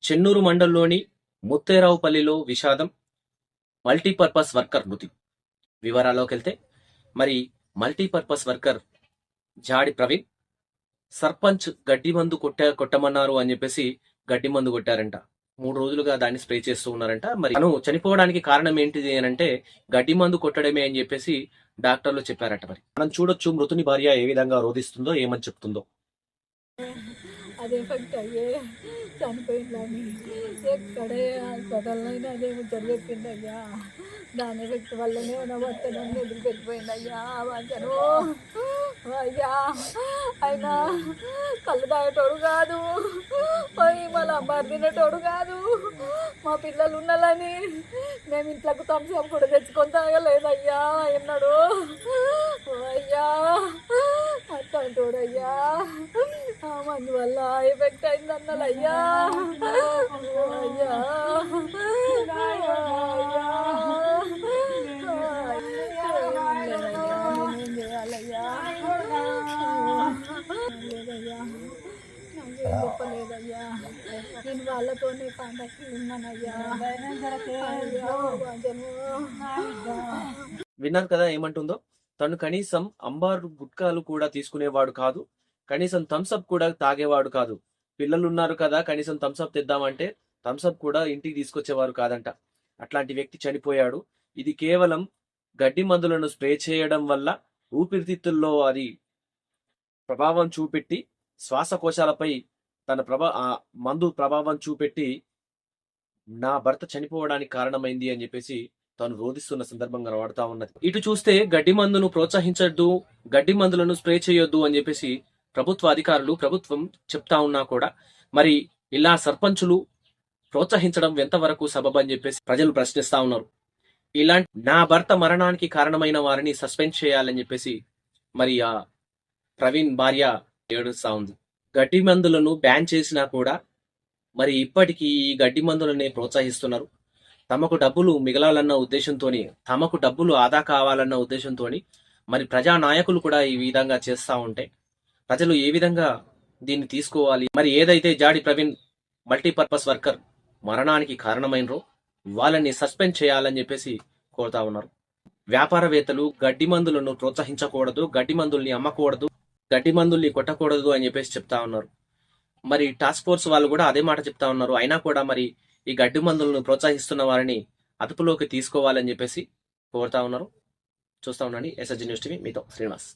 చెన్నూరు మండలంలోని ముత్తేరావుపల్లిలో విషాదం, multipurpose worker మృతి. వివరాల్లోకి వెళ్తే మరి మల్టీపర్పస్ వర్కర్ జాడి ప్రవీణ్ సర్పంచ్ గడ్డి మందు కొట్టమన్నారు అని చెప్పేసి గడ్డి మందు కొట్టారంట. 3 రోజులుగా దాన్ని స్ప్రే చేస్తూ ఉన్నారంట. మరి తను చనిపోవడానికి కారణం ఏంటిది అని అంటే గడ్డి మందు కొట్టడమే అని చెప్పేసి డాక్టర్లు చెప్పారట. మరి మనం చూడొచ్చు మృతుని భార్య ఏ విధంగా రోధిస్తుందో, ఏమని చెప్తుందో. అది ఎఫెక్ట్ అయ్యే చనిపోయిందని ఎక్కడే హాస్పిటల్లో అయినా అదేమో చెప్పింది అయ్యా. దాని ఎఫెక్ట్ వల్లనే నా భర్త నన్ను వదిలిపెట్టిపోయింది అయ్యా. వాంచను అయ్యా, అయినా కళ్ళు తాగేటోడు కాదు, పోయి మళ్ళీ అమ్మారు తినేటోడు కాదు. మా పిల్లలు ఉన్నాలని మేము ఇంట్లోకి థమ్స్అప్ కూడా తెచ్చుకొని తాగలేదయ్యా ఎన్నాడు. అయ్యా అట్లాంటోడయ్యా, అందువల్ల ఎఫెక్ట్ అయింది అన్నలయ్యా. అయ్యా ఏం చేయాలయ్యా? లేదయ్యా, నాకేం చెప్పలేదయ్యా. నేను వాళ్ళతోనే కాంటాక్ట్ ఉన్నానయ్యా. విన్నారు కదా ఏమంటుందో. తను కనీసం అంబారు గుట్కాలు కూడా తీసుకునేవాడు కాదు, కనీసం థమ్స్అప్ కూడా తాగేవాడు కాదు. పిల్లలు ఉన్నారు కదా, కనీసం థమ్స్అప్ తెద్దామంటే థమ్స్అప్ కూడా ఇంటికి తీసుకొచ్చేవారు కాదంట. అట్లాంటి వ్యక్తి చనిపోయాడు. ఇది కేవలం గడ్డి మందులను స్ప్రే చేయడం వల్ల ఊపిరితిత్తుల్లో అది ప్రభావం చూపెట్టి శ్వాసకోశాలపై తన మందు ప్రభావం చూపెట్టి నా భర్త చనిపోవడానికి కారణమైంది అని చెప్పేసి తాను రోధిస్తున్న సందర్భంగా వాడుతా ఉన్నది. ఇటు చూస్తే గడ్డి మందును ప్రోత్సహించద్దు, గడ్డి మందులను స్ప్రే చేయొద్దు అని చెప్పేసి ప్రభుత్వ అధికారులు, ప్రభుత్వం చెప్తా ఉన్నా కూడా మరి ఇలా సర్పంచులు ప్రోత్సహించడం ఎంతవరకు సబబ్ అని చెప్పేసి ప్రజలు ప్రశ్నిస్తా ఉన్నారు. ఇలాంటి నా భర్త మరణానికి కారణమైన వారిని సస్పెండ్ చేయాలని చెప్పేసి మరి ఆ ప్రవీణ్ భార్య ఏడుస్తా ఉంది. గడ్డి మందులను బ్యాన్ చేసినా కూడా మరి ఇప్పటికీ ఈ గడ్డి మందులనే ప్రోత్సహిస్తున్నారు. తమకు డబ్బులు మిగలాలన్న ఉద్దేశంతోని, తమకు డబ్బులు ఆదా కావాలన్న ఉద్దేశంతోని మరి ప్రజా నాయకులు కూడా ఈ విధంగా చేస్తా ఉంటే ప్రజలు ఏ విధంగా దీన్ని తీసుకోవాలి? మరి ఏదైతే జాడి ప్రవీణ్ మల్టీపర్పస్ వర్కర్ మరణానికి కారణమైనరో వాళ్ళని సస్పెండ్ చేయాలని చెప్పేసి కోరుతా ఉన్నారు. వ్యాపారవేత్తలు గడ్డి మందులను ప్రోత్సహించకూడదు, గడ్డి మందుల్ని అమ్మకూడదు, గడ్డి మందుల్ని కొట్టకూడదు అని చెప్పేసి చెప్తా ఉన్నారు. మరి టాస్క్ ఫోర్స్ వాళ్ళు కూడా అదే మాట చెప్తా ఉన్నారు. అయినా కూడా మరి ఈ గడ్డి మందులను ప్రోత్సహిస్తున్న వారిని అదుపులోకి తీసుకోవాలని చెప్పేసి కోరుతా ఉన్నారు. చూస్తా ఉండండి SSG న్యూస్ టీవీ. మీతో శ్రీనివాస్.